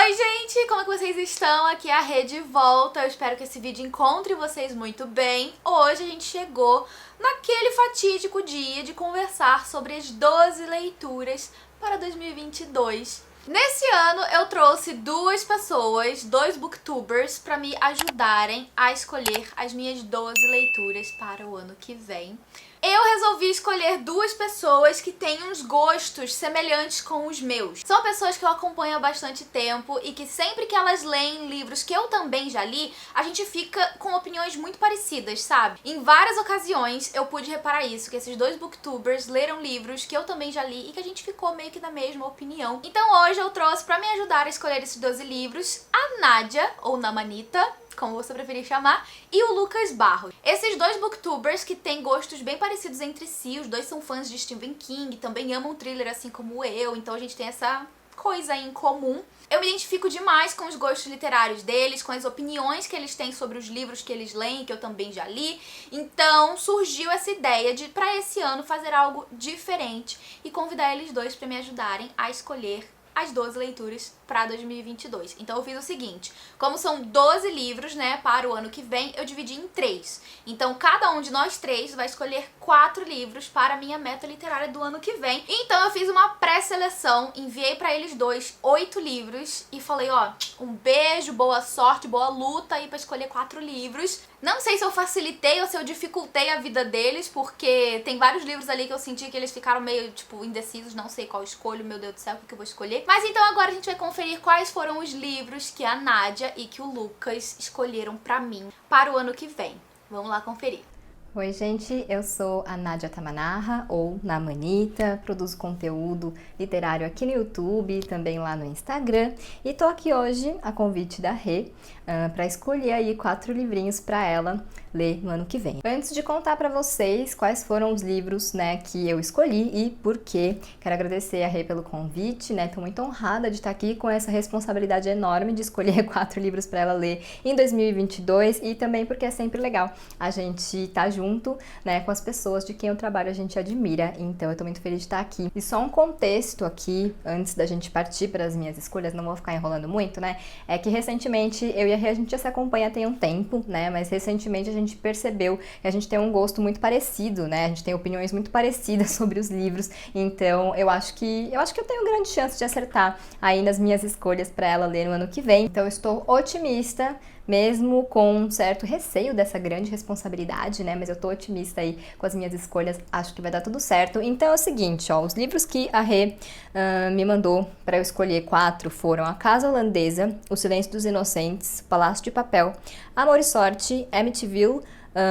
Oi gente, como é que vocês estão? Aqui é a Rê de volta, eu espero que esse vídeo encontre vocês muito bem. Hoje a gente chegou naquele fatídico dia de conversar sobre as 12 leituras para 2022. Nesse ano eu trouxe duas pessoas, dois booktubers, para me ajudarem a escolher as minhas 12 leituras para o ano que vem. Eu resolvi escolher duas pessoas que têm uns gostos semelhantes com os meus. São pessoas que eu acompanho há bastante tempo e que sempre que elas leem livros que eu também já li, a gente fica com opiniões muito parecidas, sabe? Em várias ocasiões eu pude reparar isso, que esses dois booktubers leram livros que eu também já li e que a gente ficou meio que na mesma opinião. Então hoje eu trouxe pra me ajudar a escolher esses 12 livros a Nádia, ou Namanita, como você preferir chamar, e o Lucas Barros. Esses dois booktubers que têm gostos bem parecidos entre si, os dois são fãs de Stephen King, também amam thriller assim como eu, então a gente tem essa coisa aí em comum. Eu me identifico demais com os gostos literários deles, com as opiniões que eles têm sobre os livros que eles leem, que eu também já li. Então surgiu essa ideia de, para esse ano, fazer algo diferente e convidar eles dois para me ajudarem a escolher as 12 leituras para 2022. Então eu fiz o seguinte, como são 12 livros, né, para o ano que vem, eu dividi em 3. Então cada um de nós 3 vai escolher 4 livros para a minha meta literária do ano que vem. Então eu fiz uma pré-seleção, enviei para eles dois 8 livros e falei, ó, um beijo, boa sorte, boa luta aí para escolher 4 livros. Não sei se eu facilitei ou se eu dificultei a vida deles, porque tem vários livros ali que eu senti que eles ficaram meio, tipo, indecisos, não sei qual escolho, meu Deus do céu, o que eu vou escolher. Mas então agora a gente vai conferir quais foram os livros que a Nádia e que o Lucas escolheram pra mim para o ano que vem. Vamos lá conferir. Oi gente, eu sou a Nádia Tamanarra, ou Namanita, produzo conteúdo literário aqui no YouTube, também lá no Instagram, e tô aqui hoje a convite da Rê para escolher aí 4 livrinhos para ela ler no ano que vem. Antes de contar para vocês quais foram os livros, né, que eu escolhi e por quê, quero agradecer a Rê pelo convite, né, tô muito honrada de estar aqui com essa responsabilidade enorme de escolher 4 livros para ela ler em 2022 e também porque é sempre legal a gente tá junto, né, com as pessoas de quem o trabalho a gente admira, então eu tô muito feliz de estar aqui. E só um contexto aqui, antes da gente partir para as minhas escolhas, não vou ficar enrolando muito, né, é que recentemente eu e a Rê, a gente já se acompanha tem um tempo, né, mas recentemente a gente percebeu que a gente tem um gosto muito parecido, né, a gente tem opiniões muito parecidas sobre os livros, então eu acho que eu tenho grande chance de acertar aí nas minhas escolhas para ela ler no ano que vem, então eu estou otimista, mesmo com um certo receio dessa grande responsabilidade, né, mas eu tô otimista aí com as minhas escolhas, acho que vai dar tudo certo. Então é o seguinte, ó, os livros que a Rê me mandou para eu escolher 4 foram A Casa Holandesa, O Silêncio dos Inocentes, Palácio de Papel, Amor e Sorte, Amityville,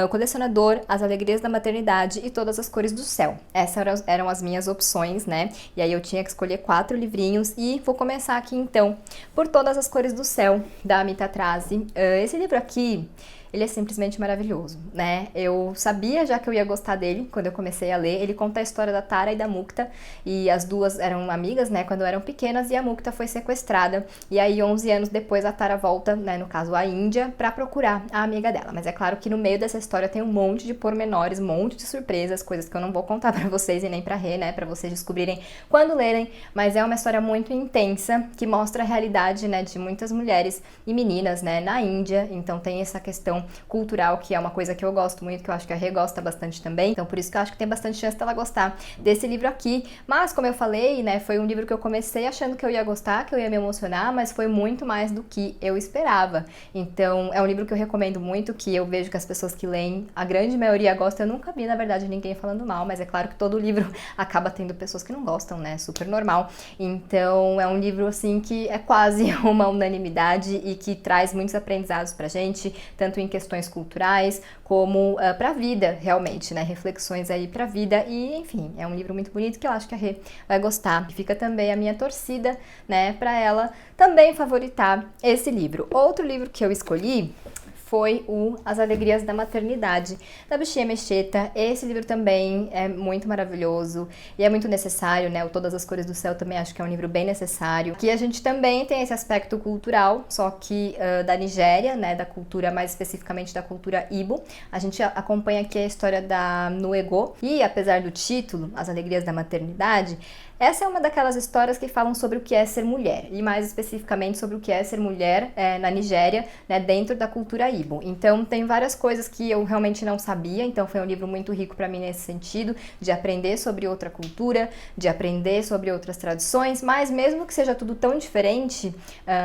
O Colecionador, As Alegrias da Maternidade e Todas as Cores do Céu. Essas eram as minhas opções, né? E aí eu tinha que escolher 4 livrinhos e vou começar aqui então por Todas as Cores do Céu, da Amita Trazi. Esse livro aqui, ele é simplesmente maravilhoso, né? Eu sabia já que eu ia gostar dele quando eu comecei a ler. Ele conta a história da Tara e da Mukta, e as duas eram amigas, né, quando eram pequenas, e a Mukta foi sequestrada. E aí, 11 anos depois, a Tara volta, né, no caso a Índia, pra procurar a amiga dela. Mas é claro que no meio dessa história tem um monte de pormenores, um monte de surpresas, coisas que eu não vou contar pra vocês e nem pra Rê, né, pra vocês descobrirem quando lerem. Mas é uma história muito intensa, que mostra a realidade, né, de muitas mulheres e meninas, né, na Índia. Então tem essa questão cultural, que é uma coisa que eu gosto muito, que eu acho que a Rê gosta bastante também, então por isso que eu acho que tem bastante chance dela gostar desse livro aqui. Mas como eu falei, né, foi um livro que eu comecei achando que eu ia gostar, que eu ia me emocionar, mas foi muito mais do que eu esperava. Então é um livro que eu recomendo muito, que eu vejo que as pessoas que leem, a grande maioria gosta. Eu nunca vi, na verdade, ninguém falando mal, mas é claro que todo livro acaba tendo pessoas que não gostam, né, super normal. Então é um livro assim que é quase uma unanimidade e que traz muitos aprendizados pra gente, tanto em questões culturais como pra vida, realmente, né, reflexões aí pra vida. E enfim, é um livro muito bonito que eu acho que a Rê vai gostar. Fica também a minha torcida, né, pra ela também favoritar esse livro. Outro livro que eu escolhi foi o As Alegrias da Maternidade, da Bichinha Mexeta. Esse livro também é muito maravilhoso e é muito necessário, né? O Todas as Cores do Céu também acho que é um livro bem necessário. Aqui a gente também tem esse aspecto cultural, só que da Nigéria, né? Da cultura, mais especificamente da cultura Igbo. A gente acompanha aqui a história da Nuego e, apesar do título, As Alegrias da Maternidade, Essa é uma daquelas histórias que falam sobre o que é ser mulher, e mais especificamente sobre o que é ser mulher na Nigéria, né, dentro da cultura Igbo. Então tem várias coisas que eu realmente não sabia, então foi um livro muito rico para mim nesse sentido, de aprender sobre outra cultura, de aprender sobre outras tradições, mas mesmo que seja tudo tão diferente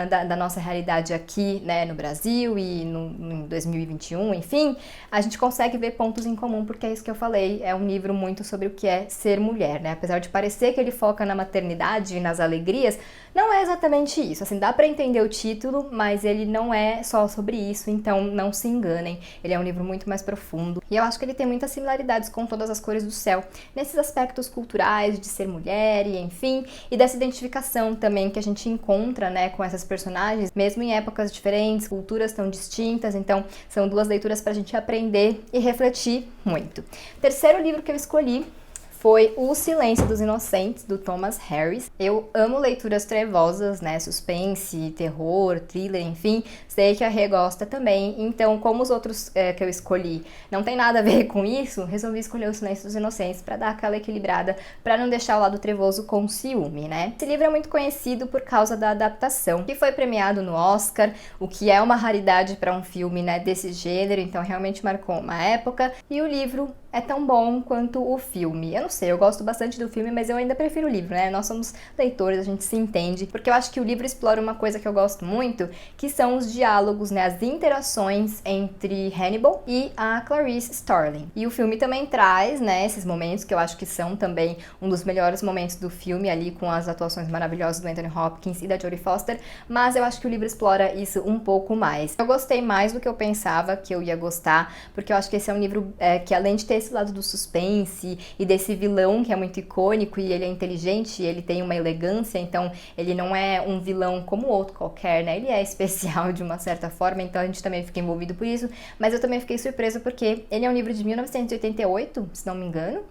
da nossa realidade aqui, né, no Brasil e em 2021, enfim, a gente consegue ver pontos em comum, porque é isso que eu falei, é um livro muito sobre o que é ser mulher, né? Apesar de parecer que ele foca na maternidade e nas alegrias, não é exatamente isso. Assim, dá pra entender o título, mas ele não é só sobre isso, então não se enganem. Ele é um livro muito mais profundo e eu acho que ele tem muitas similaridades com Todas as Cores do Céu, nesses aspectos culturais de ser mulher e enfim, e dessa identificação também que a gente encontra, né, com essas personagens, mesmo em épocas diferentes, culturas tão distintas. Então são duas leituras pra gente aprender e refletir muito. Terceiro livro que eu escolhi foi O Silêncio dos Inocentes, do Thomas Harris. Eu amo leituras trevosas, né, suspense, terror, thriller, enfim, sei que a Rê gosta também, então como os outros que eu escolhi não tem nada a ver com isso, resolvi escolher O Silêncio dos Inocentes para dar aquela equilibrada, para não deixar o lado trevoso com ciúme, né. Esse livro é muito conhecido por causa da adaptação, que foi premiado no Oscar, o que é uma raridade para um filme, né, desse gênero, então realmente marcou uma época, e o livro é tão bom quanto o filme. Eu não sei, eu gosto bastante do filme, mas eu ainda prefiro o livro, né? Nós somos leitores, a gente se entende, porque eu acho que o livro explora uma coisa que eu gosto muito, que são os diálogos, né? As interações entre Hannibal e a Clarice Starling. E o filme também traz, né, esses momentos que eu acho que são também um dos melhores momentos do filme, ali com as atuações maravilhosas do Anthony Hopkins e da Jodie Foster, mas eu acho que o livro explora isso um pouco mais. Eu gostei mais do que eu pensava que eu ia gostar, porque eu acho que esse é um livro que, além de ter esse lado do suspense e desse vilão que é muito icônico e ele é inteligente, ele tem uma elegância, então ele não é um vilão como outro qualquer, né? Ele é especial de uma certa forma, então a gente também fica envolvido por isso, mas eu também fiquei surpresa porque ele é um livro de 1988, se não me engano,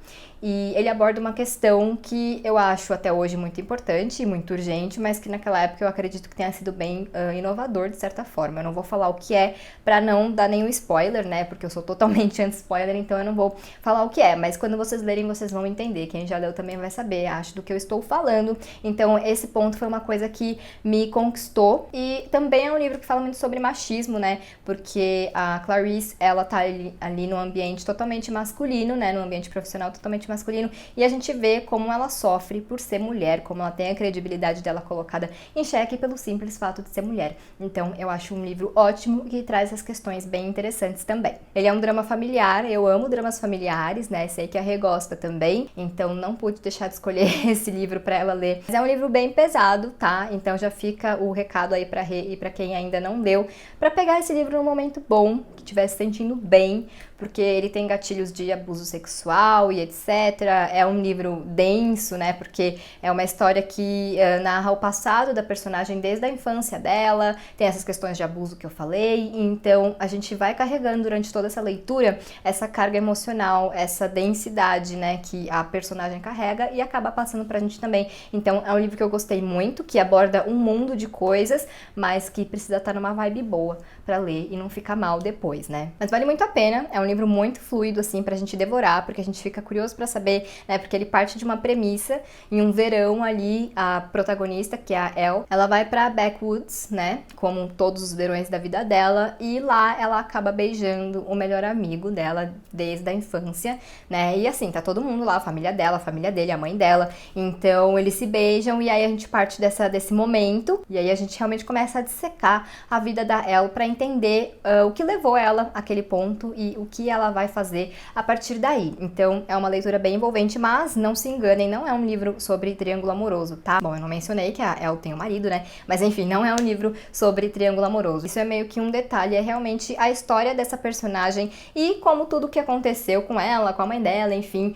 e ele aborda uma questão que eu acho até hoje muito importante e muito urgente, mas que naquela época eu acredito que tenha sido bem inovador de certa forma. Eu não vou falar o que é pra não dar nenhum spoiler, né, porque eu sou totalmente anti-spoiler, então eu não vou falar o que é, mas quando vocês lerem vocês vão entender, quem já leu também vai saber, acho, do que eu estou falando. Então esse ponto foi uma coisa que me conquistou, e também é um livro que fala muito sobre machismo, né, porque a Clarice, ela tá ali num ambiente totalmente masculino, né, num ambiente profissional totalmente masculino, e a gente vê como ela sofre por ser mulher, como ela tem a credibilidade dela colocada em xeque pelo simples fato de ser mulher. Então eu acho um livro ótimo que traz essas questões bem interessantes também. Ele é um drama familiar, eu amo dramas familiares, né, sei que a Rê gosta também, então não pude deixar de escolher esse livro pra ela ler. Mas é um livro bem pesado, tá? Então já fica o recado aí pra Rê e pra quem ainda não leu, pra pegar esse livro num momento bom, que estiver se sentindo bem, porque ele tem gatilhos de abuso sexual e etc. É um livro denso, né, porque é uma história que narra o passado da personagem desde a infância dela, tem essas questões de abuso que eu falei, então a gente vai carregando durante toda essa leitura essa carga emocional, essa densidade, né, que a personagem carrega e acaba passando pra gente também. Então é um livro que eu gostei muito, que aborda um mundo de coisas, mas que precisa estar numa vibe boa pra ler e não ficar mal depois, né. Mas vale muito a pena, é um livro muito fluido, assim, pra gente devorar, porque a gente fica curioso pra saber, né, porque ele parte de uma premissa. Em um verão ali, a protagonista, que é a Elle, ela vai pra Backwoods, né, como todos os verões da vida dela, e lá ela acaba beijando o melhor amigo dela desde a infância, né, e assim, tá todo mundo lá, a família dela, a família dele, a mãe dela, então eles se beijam, e aí a gente parte desse momento, e aí a gente realmente começa a dissecar a vida da Elle pra entender o que levou ela àquele ponto e o que ela vai fazer a partir daí. Então é uma leitura bem envolvente, mas não se enganem, não é um livro sobre triângulo amoroso, tá? Bom, eu não mencionei que a Elle tem um marido, né? Mas enfim, não é um livro sobre triângulo amoroso. Isso é meio que um detalhe, é realmente a história dessa personagem e como tudo que aconteceu com ela, com a mãe dela, enfim,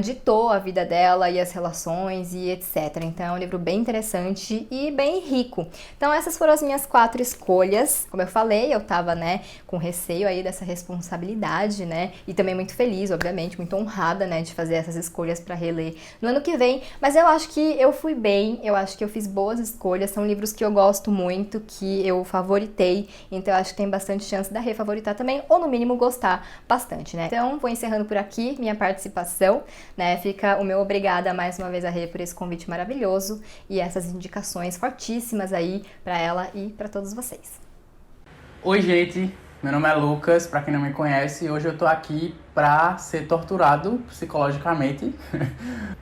ditou a vida dela e as relações e etc. Então é um livro bem interessante e bem rico. Então essas foram as minhas 4 escolhas. Como eu falei, eu tava, né, com receio aí dessa responsabilidade curiosidade, né? E também muito feliz, obviamente, muito honrada, né, de fazer essas escolhas para reler no ano que vem. Mas eu acho que eu fui bem, eu acho que eu fiz boas escolhas, são livros que eu gosto muito, que eu favoritei, então eu acho que tem bastante chance da Rê favoritar também, ou no mínimo gostar bastante, né? Então, vou encerrando por aqui minha participação, né? Fica o meu obrigada mais uma vez a Rê por esse convite maravilhoso e essas indicações fortíssimas aí para ela e para todos vocês. Oi, gente, meu nome é Lucas, pra quem não me conhece, e hoje eu tô aqui pra ser torturado psicologicamente.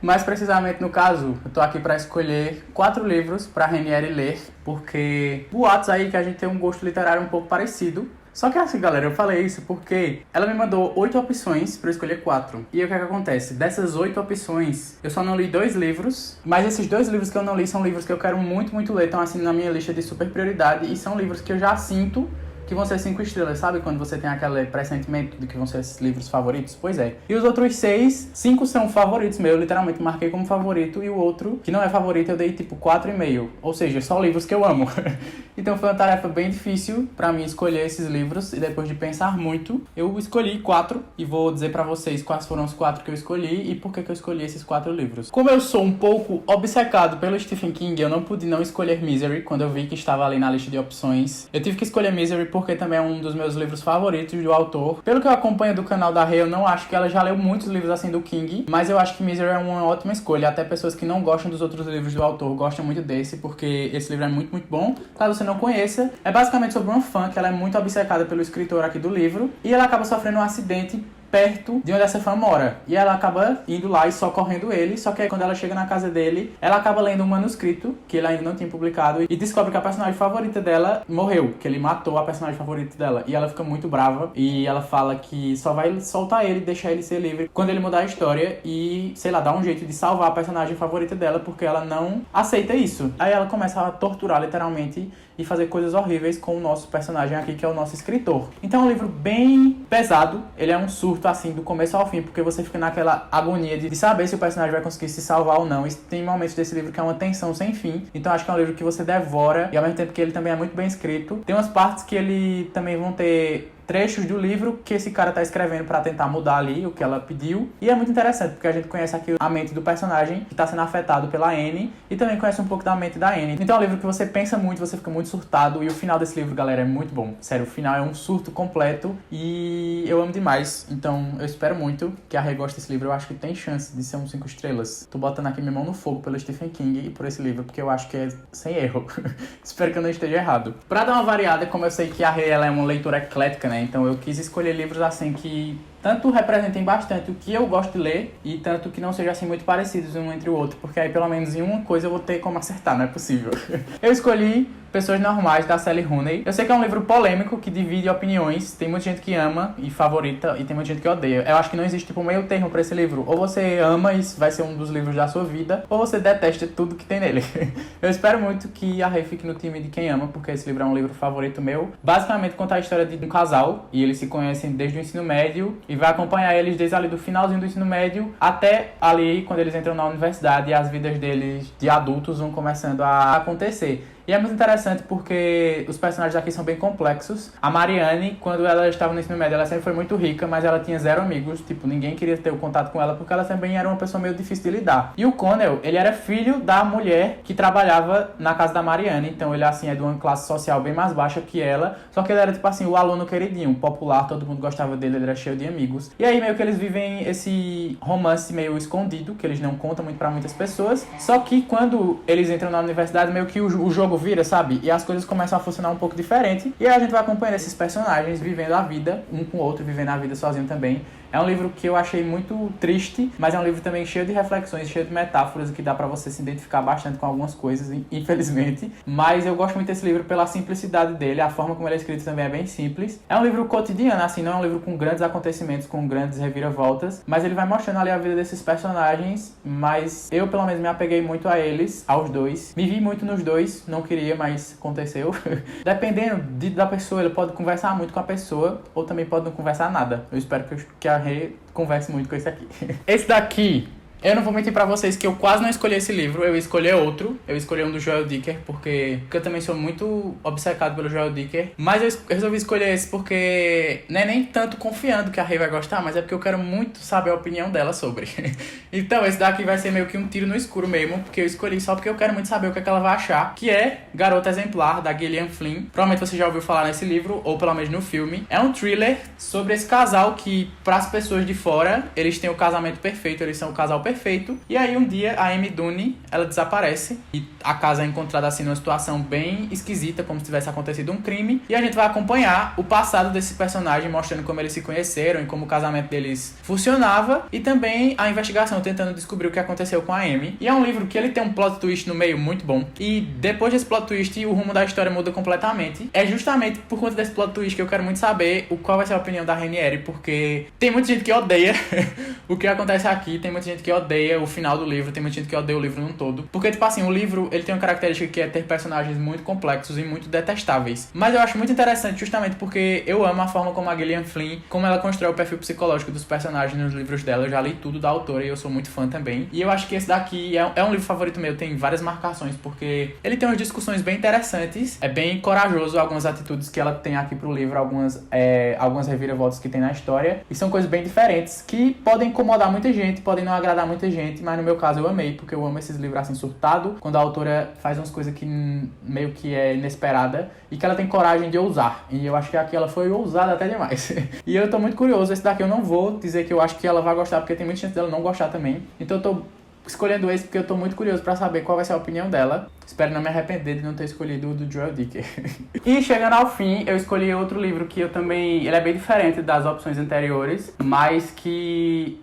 Mais precisamente, no caso, eu tô aqui pra escolher 4 livros pra Renieri ler, porque boatos aí que a gente tem um gosto literário um pouco parecido. Só que assim, galera, eu falei isso porque ela me mandou 8 opções pra eu escolher 4. E o que é que acontece? Dessas 8 opções, eu só não li 2 livros, mas esses 2 livros que eu não li são livros que eu quero muito, muito ler, estão assim na minha lista de super prioridade, e são livros que eu já sinto que vão ser 5 estrelas, sabe? Quando você tem aquele pressentimento de que vão ser esses livros favoritos? Pois é. E os outros 6, 5 são favoritos meus, eu literalmente marquei como favorito, e o outro, que não é favorito, eu dei tipo 4,5. Ou seja, só livros que eu amo. Então foi uma tarefa bem difícil pra mim escolher esses livros, e depois de pensar muito, eu escolhi 4, e vou dizer pra vocês quais foram os 4 que eu escolhi e por que eu escolhi esses 4 livros. Como eu sou um pouco obcecado pelo Stephen King, eu não pude não escolher Misery quando eu vi que estava ali na lista de opções. Eu tive que escolher Misery porque também é um dos meus livros favoritos do autor. Pelo que eu acompanho do canal da Rê, eu não acho que ela já leu muitos livros assim do King, mas eu acho que Misery é uma ótima escolha. Até pessoas que não gostam dos outros livros do autor gostam muito desse, porque esse livro é muito, muito bom. Caso você não conheça, é basicamente sobre uma fã que ela é muito obcecada pelo escritor aqui do livro, e ela acaba sofrendo um acidente perto de onde essa fã mora. E ela acaba indo lá e socorrendo ele, só que aí quando ela chega na casa dele, ela acaba lendo um manuscrito que ele ainda não tinha publicado e descobre que a personagem favorita dela morreu, que ele matou a personagem favorita dela. E ela fica muito brava e ela fala que só vai soltar ele, deixar ele ser livre quando ele mudar a história e, sei lá, dar um jeito de salvar a personagem favorita dela, porque ela não aceita isso. Aí ela começa a torturar literalmente e fazer coisas horríveis com o nosso personagem aqui, que é o nosso escritor. Então é um livro bem pesado, ele é um surto assim do começo ao fim, porque você fica naquela agonia de saber se o personagem vai conseguir se salvar ou não. E tem momentos desse livro que é uma tensão sem fim, então acho que é um livro que você devora, e ao mesmo tempo que ele também é muito bem escrito. Tem umas partes que ele também vão ter trechos do livro que esse cara tá escrevendo pra tentar mudar ali o que ela pediu. E é muito interessante, porque a gente conhece aqui a mente do personagem que tá sendo afetado pela Anne, e também conhece um pouco da mente da Anne. Então é um livro que você pensa muito, você fica muito surtado, e o final desse livro, galera, é muito bom. Sério, o final é um surto completo, e eu amo demais. Então eu espero muito que a Rê goste desse livro. Eu acho que tem chance de ser um 5 estrelas. Tô botando aqui minha mão no fogo pelo Stephen King e por esse livro, porque eu acho que é sem erro. Espero que eu não esteja errado. Pra dar uma variada, como eu sei que a Rê, ela é uma leitora eclética, né? Então eu quis escolher livros assim que tanto representem bastante o que eu gosto de ler e tanto que não sejam assim muito parecidos um entre o outro, porque aí pelo menos em uma coisa eu vou ter como acertar, não é possível. Eu escolhi Pessoas Normais, da Sally Rooney. Eu sei que é um livro polêmico, que divide opiniões, tem muita gente que ama e favorita, e tem muita gente que odeia. Eu acho que não existe tipo um meio termo pra esse livro. Ou você ama e vai ser um dos livros da sua vida, ou você detesta tudo que tem nele. Eu espero muito que a Rê fique no time de quem ama, porque esse livro é um livro favorito meu. Basicamente conta a história de um casal, e eles se conhecem desde o ensino médio, e vai acompanhar eles desde ali do finalzinho do ensino médio até ali quando eles entram na universidade e as vidas deles de adultos vão começando a acontecer. E é muito interessante porque os personagens aqui são bem complexos. A Marianne, quando ela estava no ensino médio, ela sempre foi muito rica, mas ela tinha 0 amigos. Tipo, ninguém queria ter o contato com ela porque ela também era uma pessoa meio difícil de lidar. E o Connell, ele era filho da mulher que trabalhava na casa da Marianne. Então ele, assim, é de uma classe social bem mais baixa que ela. Só que ele era, tipo assim, o aluno queridinho, popular, todo mundo gostava dele, ele era cheio de amigos. E aí meio que eles vivem esse romance meio escondido, que eles não contam muito pra muitas pessoas. Só que quando eles entram na universidade, meio que o jogo vira, sabe? E as coisas começam a funcionar um pouco diferente. E aí a gente vai acompanhando esses personagens vivendo a vida, um com o outro, vivendo a vida sozinho também. É um livro que eu achei muito triste, mas é um livro também cheio de reflexões, cheio de metáforas, que dá pra você se identificar bastante com algumas coisas, infelizmente. Mas eu gosto muito desse livro pela simplicidade dele, a forma como ele é escrito também é bem simples. É um livro cotidiano, assim, não é um livro com grandes acontecimentos, com grandes reviravoltas, mas ele vai mostrando ali a vida desses personagens, mas eu pelo menos me apeguei muito a eles, aos dois. Me vi muito nos dois, não queria, mas aconteceu. Dependendo da pessoa, ele pode conversar muito com a pessoa, ou também pode não conversar nada. Eu espero que a Rê converse muito com esse aqui. Esse daqui Eu não vou mentir pra vocês que eu quase não escolhi esse livro, eu escolhi outro. Eu escolhi um do Joel Dicker, porque eu também sou muito obcecado pelo Joel Dicker. Mas eu resolvi escolher esse porque não é nem tanto confiando que a Rei vai gostar, mas é porque eu quero muito saber a opinião dela sobre. Então esse daqui vai ser meio que um tiro no escuro mesmo, porque eu escolhi só porque eu quero muito saber o que é que ela vai achar, que é Garota Exemplar, da Gillian Flynn. Provavelmente você já ouviu falar nesse livro, ou pelo menos no filme. É um thriller sobre esse casal que, para as pessoas de fora, eles têm o casamento perfeito, eles são o casal perfeito. E aí um dia a Amy Dunne, ela desaparece e a casa é encontrada assim numa situação bem esquisita, como se tivesse acontecido um crime. E a gente vai acompanhar o passado desse personagem, mostrando como eles se conheceram e como o casamento deles funcionava. E também a investigação, tentando descobrir o que aconteceu com a Amy. E é um livro que ele tem um plot twist no meio muito bom. E depois desse plot twist, o rumo da história muda completamente. É justamente por conta desse plot twist que eu quero muito saber qual vai ser a opinião da Ranieri, porque tem muita gente que odeia o que acontece aqui, tem muita gente que odeia o final do livro, tem muita gente que odeia o livro num todo. Porque, tipo assim, o livro, ele tem uma característica que é ter personagens muito complexos e muito detestáveis. Mas eu acho muito interessante justamente porque eu amo a forma como a Gillian Flynn, como ela constrói o perfil psicológico dos personagens nos livros dela. Eu já li tudo da autora e eu sou muito fã também. E eu acho que esse daqui é um livro favorito meu, tem várias marcações, porque ele tem umas discussões bem interessantes, é bem corajoso algumas atitudes que ela tem aqui pro livro, algumas reviravoltas que tem na história, e são coisas bem diferentes, que podem incomodar muita gente, podem não agradar muita gente, mas no meu caso eu amei, porque eu amo esses livros assim surtado, quando a autora faz umas coisas que meio que é inesperada, e que ela tem coragem de ousar, e eu acho que aqui ela foi ousada até demais. E eu tô muito curioso, esse daqui eu não vou dizer que eu acho que ela vai gostar, porque tem muita gente dela não gostar também, então eu tô escolhendo esse porque eu tô muito curioso pra saber qual vai ser a opinião dela. Espero não me arrepender de não ter escolhido o do Joel Dicker. E chegando ao fim, eu escolhi outro livro que eu também... Ele é bem diferente das opções anteriores, mas que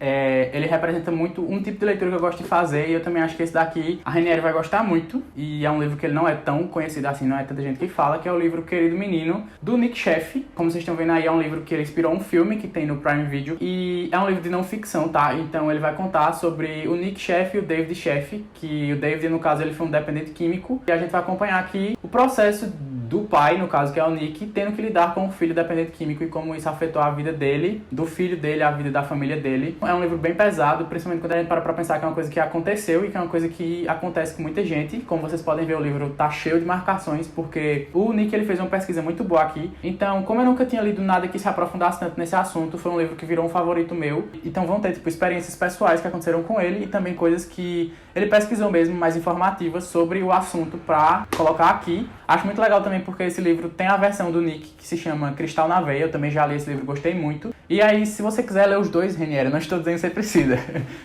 ele representa muito um tipo de leitura que eu gosto de fazer, e eu também acho que esse daqui a Ranieri vai gostar muito, e é um livro que ele não é tão conhecido assim, não é tanta gente que fala, que é o livro Querido Menino, do Nick Sheff. Como vocês estão vendo aí, é um livro que ele inspirou um filme que tem no Prime Video, e é um livro de não ficção, tá? Então ele vai contar sobre o Nick Sheff e o David Sheff, que o David, no caso, ele foi um dependente químico, e a gente vai acompanhar aqui o processo do pai, no caso, que é o Nick, tendo que lidar com o filho dependente químico e como isso afetou a vida dele, do filho dele, a vida da família dele. É um livro bem pesado, principalmente quando a gente para pra pensar que é uma coisa que aconteceu e que é uma coisa que acontece com muita gente. Como vocês podem ver, o livro tá cheio de marcações, porque o Nick, ele fez uma pesquisa muito boa aqui. Então, como eu nunca tinha lido nada que se aprofundasse tanto nesse assunto, foi um livro que virou um favorito meu. Então vão ter, tipo, experiências pessoais que aconteceram com ele e também coisas que ele pesquisou mesmo, mais informativas sobre o assunto pra colocar aqui. Acho muito legal também porque esse livro tem a versão do Nick que se chama Cristal na Veia. Eu também já li esse livro, gostei muito. E aí, se você quiser ler os dois, Ranieri, não estou dizendo que você precisa.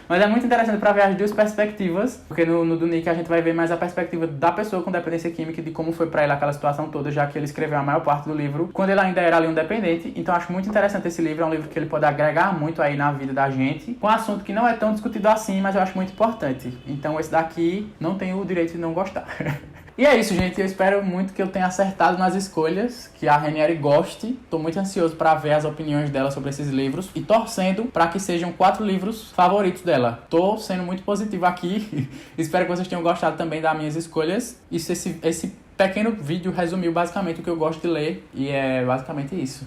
Mas é muito interessante pra ver as duas perspectivas, porque no do Nick a gente vai ver mais a perspectiva da pessoa com dependência química e de como foi pra ele aquela situação toda, já que ele escreveu a maior parte do livro quando ele ainda era ali um dependente. Então acho muito interessante esse livro, é um livro que ele pode agregar muito aí na vida da gente, com um assunto que não é tão discutido assim, mas eu acho muito importante. Então esse daqui não tem o direito de não gostar. E é isso, gente. Eu espero muito que eu tenha acertado nas escolhas, que a Ranieri goste. Tô muito ansioso para ver as opiniões dela sobre esses livros e torcendo para que sejam 4 livros favoritos dela. Tô sendo muito positivo aqui. Espero que vocês tenham gostado também das minhas escolhas. Esse pequeno vídeo resumiu basicamente o que eu gosto de ler e é basicamente isso.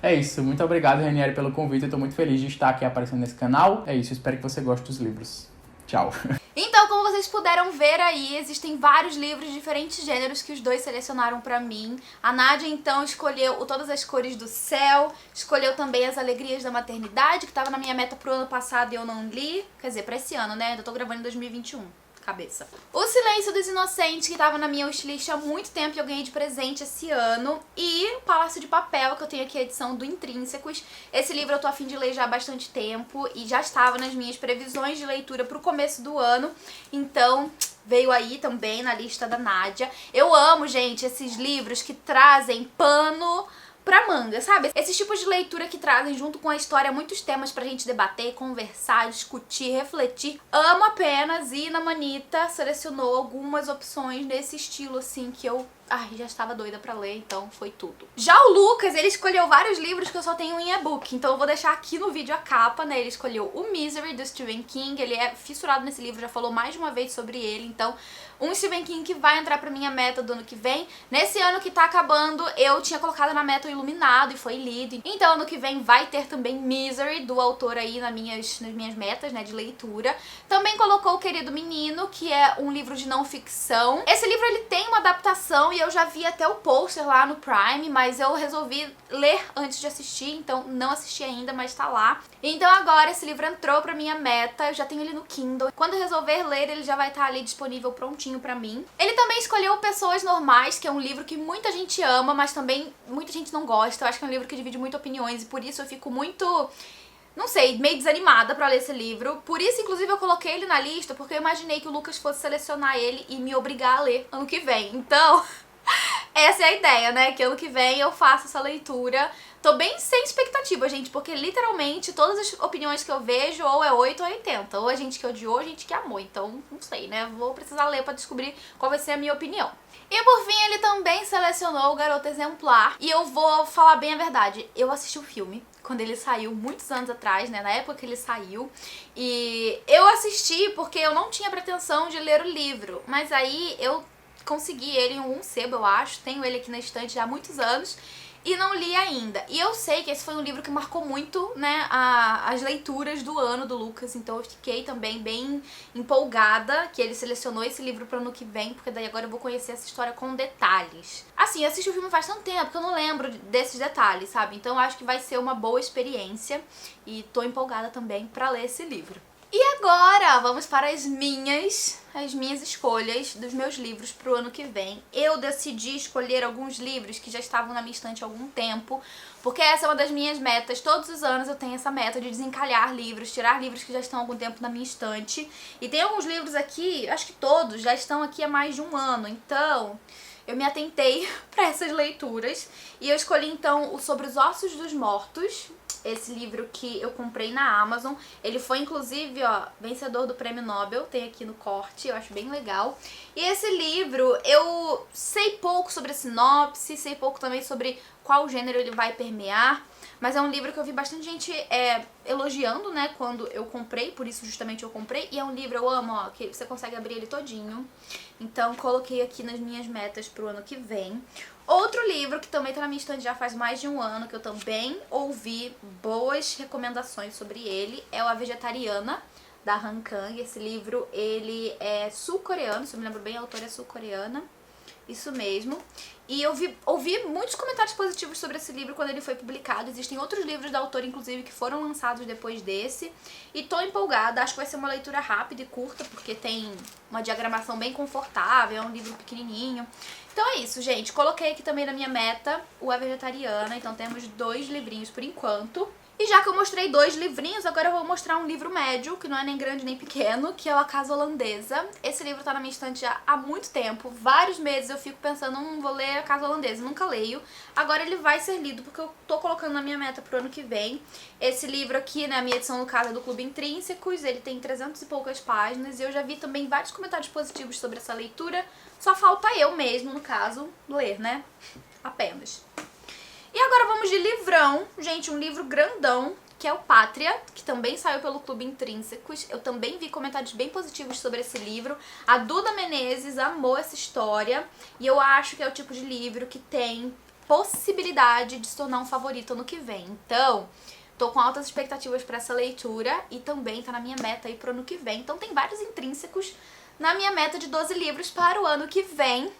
É isso. Muito obrigado, Ranieri, pelo convite. Eu tô muito feliz de estar aqui aparecendo nesse canal. É isso. Espero que você goste dos livros. Tchau. Então, como vocês puderam ver aí, existem vários livros de diferentes gêneros que os dois selecionaram pra mim. A Nádia, então, escolheu o Todas as Cores do Céu, escolheu também As Alegrias da Maternidade, que tava na minha meta pro ano passado e eu não li. Quer dizer, pra esse ano, né? Eu tô gravando em 2021. Cabeça. O Silêncio dos Inocentes, que tava na minha wishlist há muito tempo e eu ganhei de presente esse ano. E Palácio de Papel, que eu tenho aqui a edição do Intrínsecos. Esse livro eu tô a fim de ler já há bastante tempo e já estava nas minhas previsões de leitura pro começo do ano. Então, veio aí também na lista da Nádia. Eu amo, gente, esses livros que trazem pano pra manga, sabe? Esses tipos de leitura que trazem junto com a história muitos temas pra gente debater, conversar, discutir, refletir. Amo apenas, e na Manita selecionou algumas opções nesse estilo, assim, que eu já estava doida pra ler, então foi tudo. Já o Lucas, ele escolheu vários livros que eu só tenho em e-book, então eu vou deixar aqui no vídeo a capa, né? Ele escolheu o Misery, do Stephen King, ele é fissurado nesse livro, já falou mais de uma vez sobre ele, então um Stephen King que vai entrar pra minha meta do ano que vem. Nesse ano que tá acabando, eu tinha colocado na meta o Iluminado e foi lido, então ano que vem vai ter também Misery, do autor aí nas minhas metas, né, de leitura. Também colocou O Querido Menino, que é um livro de não ficção. Esse livro ele tem uma adaptação e eu já vi até o pôster lá no Prime, mas eu resolvi ler antes de assistir, então não assisti ainda, mas tá lá. Então agora esse livro entrou pra minha meta, eu já tenho ele no Kindle. Quando eu resolver ler, ele já vai estar ali disponível prontinho pra mim. Ele também escolheu Pessoas Normais, que é um livro que muita gente ama, mas também muita gente não gosta. Eu acho que é um livro que divide muito opiniões e por isso eu fico muito... não sei, meio desanimada pra ler esse livro. Por isso, inclusive, eu coloquei ele na lista, porque eu imaginei que o Lucas fosse selecionar ele e me obrigar a ler ano que vem. Então, essa é a ideia, né? Que ano que vem eu faço essa leitura. Tô bem sem expectativa, gente, porque literalmente todas as opiniões que eu vejo ou é 8 ou 80. Ou a gente que odiou, ou a gente que amou. Então, não sei, né? Vou precisar ler pra descobrir qual vai ser a minha opinião. E por fim, ele também selecionou o Garota Exemplar. E eu vou falar bem a verdade. Eu assisti o filme quando ele saiu, muitos anos atrás, né? Na época que ele saiu. E eu assisti porque eu não tinha pretensão de ler o livro. Mas aí eu consegui ele em algum sebo, eu acho. Tenho ele aqui na estante já há muitos anos. E não li ainda. E eu sei que esse foi um livro que marcou muito, né, as leituras do ano do Lucas. Então eu fiquei também bem empolgada que ele selecionou esse livro para o ano que vem, porque daí agora eu vou conhecer essa história com detalhes. Assim, eu assisti o filme faz tanto tempo que eu não lembro desses detalhes, sabe? Então eu acho que vai ser uma boa experiência e tô empolgada também para ler esse livro. E agora, vamos para as minhas escolhas dos meus livros pro ano que vem. Eu decidi escolher alguns livros que já estavam na minha estante há algum tempo, porque essa é uma das minhas metas. Todos os anos eu tenho essa meta de desencalhar livros, tirar livros que já estão há algum tempo na minha estante. E tem alguns livros aqui, acho que todos, já estão aqui há mais de um ano, então... eu me atentei para essas leituras e eu escolhi então o Sobre os Ossos dos Mortos, esse livro que eu comprei na Amazon. Ele foi inclusive, ó, vencedor do Prêmio Nobel, tem aqui no corte, eu acho bem legal. E esse livro, eu sei pouco sobre a sinopse, sei pouco também sobre qual gênero ele vai permear, mas é um livro que eu vi bastante gente elogiando, né, quando eu comprei, por isso justamente eu comprei. E é um livro, eu amo, ó, que você consegue abrir ele todinho. Então coloquei aqui nas minhas metas pro ano que vem. Outro livro que também tá na minha estante já faz mais de um ano, que eu também ouvi boas recomendações sobre ele, é o A Vegetariana, da Han Kang. Esse livro, ele é sul-coreano, se eu me lembro bem, a autora é sul-coreana. Isso mesmo. E eu ouvi muitos comentários positivos sobre esse livro quando ele foi publicado. Existem outros livros da autora, inclusive, que foram lançados depois desse. E tô empolgada. Acho que vai ser uma leitura rápida e curta, porque tem uma diagramação bem confortável. É um livro pequenininho. Então é isso, gente. Coloquei aqui também na minha meta o A Vegetariana. Então temos 2 livrinhos por enquanto. E já que eu mostrei 2 livrinhos, agora eu vou mostrar um livro médio, que não é nem grande nem pequeno, que é o A Casa Holandesa. Esse livro tá na minha estante já há muito tempo, vários meses eu fico pensando, vou ler A Casa Holandesa, nunca leio. Agora ele vai ser lido, porque eu tô colocando na minha meta pro ano que vem. Esse livro aqui, né, a minha edição no caso é do Clube Intrínsecos, ele tem 300 e poucas páginas, e eu já vi também vários comentários positivos sobre essa leitura, só falta eu mesmo, no caso, ler, né, apenas. E agora vamos de livrão, gente, um livro grandão, que é o Pátria, que também saiu pelo Clube Intrínsecos. Eu também vi comentários bem positivos sobre esse livro. A Duda Menezes amou essa história e eu acho que é o tipo de livro que tem possibilidade de se tornar um favorito ano que vem. Então, tô com altas expectativas para essa leitura e também tá na minha meta aí pro ano que vem. Então tem vários intrínsecos na minha meta de 12 livros para o ano que vem.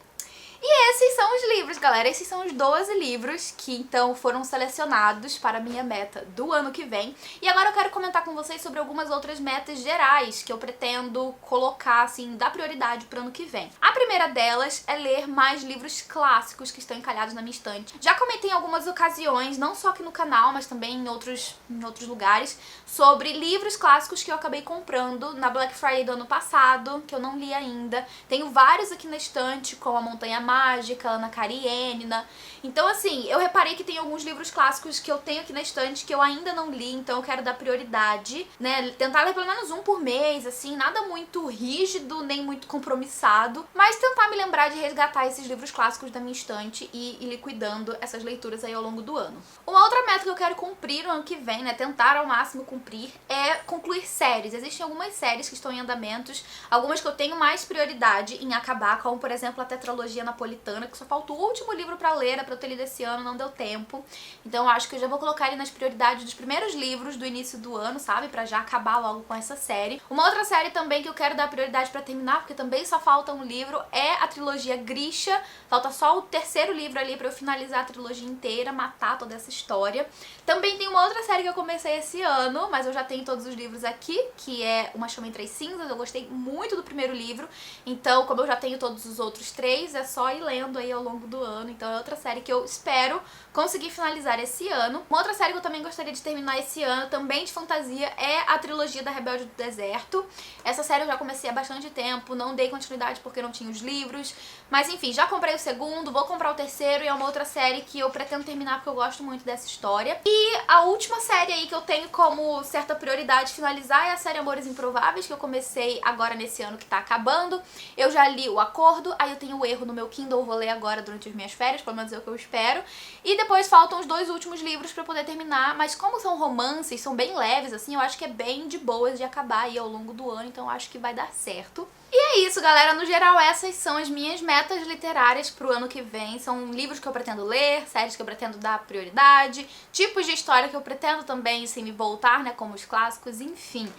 E esses são os livros, galera. Esses são os 12 livros que, então, foram selecionados para a minha meta do ano que vem. E agora eu quero comentar com vocês sobre algumas outras metas gerais que eu pretendo colocar, assim, dar prioridade para o ano que vem. A primeira delas é ler mais livros clássicos que estão encalhados na minha estante. Já comentei em algumas ocasiões, não só aqui no canal, mas também em outros lugares, sobre livros clássicos que eu acabei comprando na Black Friday do ano passado, que eu não li ainda. Tenho vários aqui na estante, como A Montanha Mágica, Ana Karenina. Então, assim, eu reparei que tem alguns livros clássicos que eu tenho aqui na estante que eu ainda não li, então eu quero dar prioridade, né? Tentar ler pelo menos um por mês, assim, nada muito rígido, nem muito compromissado, mas tentar me lembrar de resgatar esses livros clássicos da minha estante e ir liquidando essas leituras aí ao longo do ano. Uma outra meta que eu quero cumprir no ano que vem, né? Tentar ao máximo cumprir, é concluir séries. Existem algumas séries que estão em andamentos, algumas que eu tenho mais prioridade em acabar, como, por exemplo, a tetralogia napolitana, que só falta o último livro pra ler, pra eu ter lido esse ano, não deu tempo. Então eu acho que eu já vou colocar ele nas prioridades dos primeiros livros do início do ano, sabe? Pra já acabar logo com essa série. Uma outra série também que eu quero dar prioridade pra terminar, porque também só falta um livro, é a trilogia Grisha. Falta só o terceiro livro ali pra eu finalizar a trilogia inteira, matar toda essa história. Também tem uma outra série que eu comecei esse ano, mas eu já tenho todos os livros aqui, que é Uma Chama Entre as Cinzas. Eu gostei muito do primeiro livro, então como eu já tenho todos os outros três, é só ir lendo aí ao longo do ano. Então é outra série que eu espero conseguir finalizar esse ano. Uma outra série que eu também gostaria de terminar esse ano, também de fantasia, é a trilogia da Rebelde do Deserto. Essa série eu já comecei há bastante tempo, não dei continuidade porque não tinha os livros, mas enfim, já comprei o segundo, vou comprar o terceiro, e é uma outra série que eu pretendo terminar porque eu gosto muito dessa história. E a última série aí que eu tenho como certa prioridade finalizar é a série Amores Improváveis, que eu comecei agora nesse ano que tá acabando. Eu já li O Acordo, aí eu tenho o Erro no meu Kindle, vou ler agora durante as minhas férias, pelo menos é o que eu espero. E depois faltam os dois últimos livros pra eu poder terminar, mas como são romances, são bem leves, assim, eu acho que é bem de boas de acabar aí ao longo do ano, então eu acho que vai dar certo. E é isso, galera. No geral, essas são as minhas metas literárias pro ano que vem. São livros que eu pretendo ler, séries que eu pretendo dar prioridade, tipos de história que eu pretendo também, assim, me voltar, né, como os clássicos, enfim.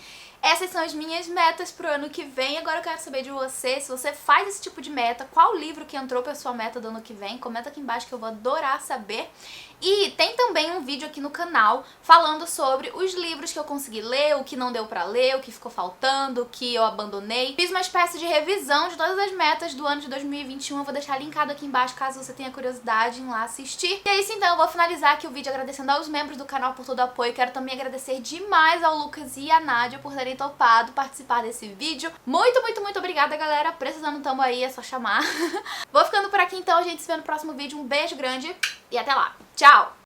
Essas são as minhas metas pro ano que vem. Agora eu quero saber de você, se você faz esse tipo de meta, qual livro que entrou pra sua meta do ano que vem. Comenta aqui embaixo que eu vou adorar saber. E tem também um vídeo aqui no canal falando sobre os livros que eu consegui ler, o que não deu pra ler, o que ficou faltando, o que eu abandonei. Fiz uma espécie de revisão de todas as metas do ano de 2021, eu vou deixar linkado aqui embaixo caso você tenha curiosidade em lá assistir. E é isso então, eu vou finalizar aqui o vídeo agradecendo aos membros do canal por todo o apoio. Quero também agradecer demais ao Lucas e à Nádia por terem topado participar desse vídeo. Muito, muito, muito obrigada, galera. Precisando tamo aí, é só chamar. Vou ficando por aqui então, a gente se vê no próximo vídeo. Um beijo grande e até lá. Tchau!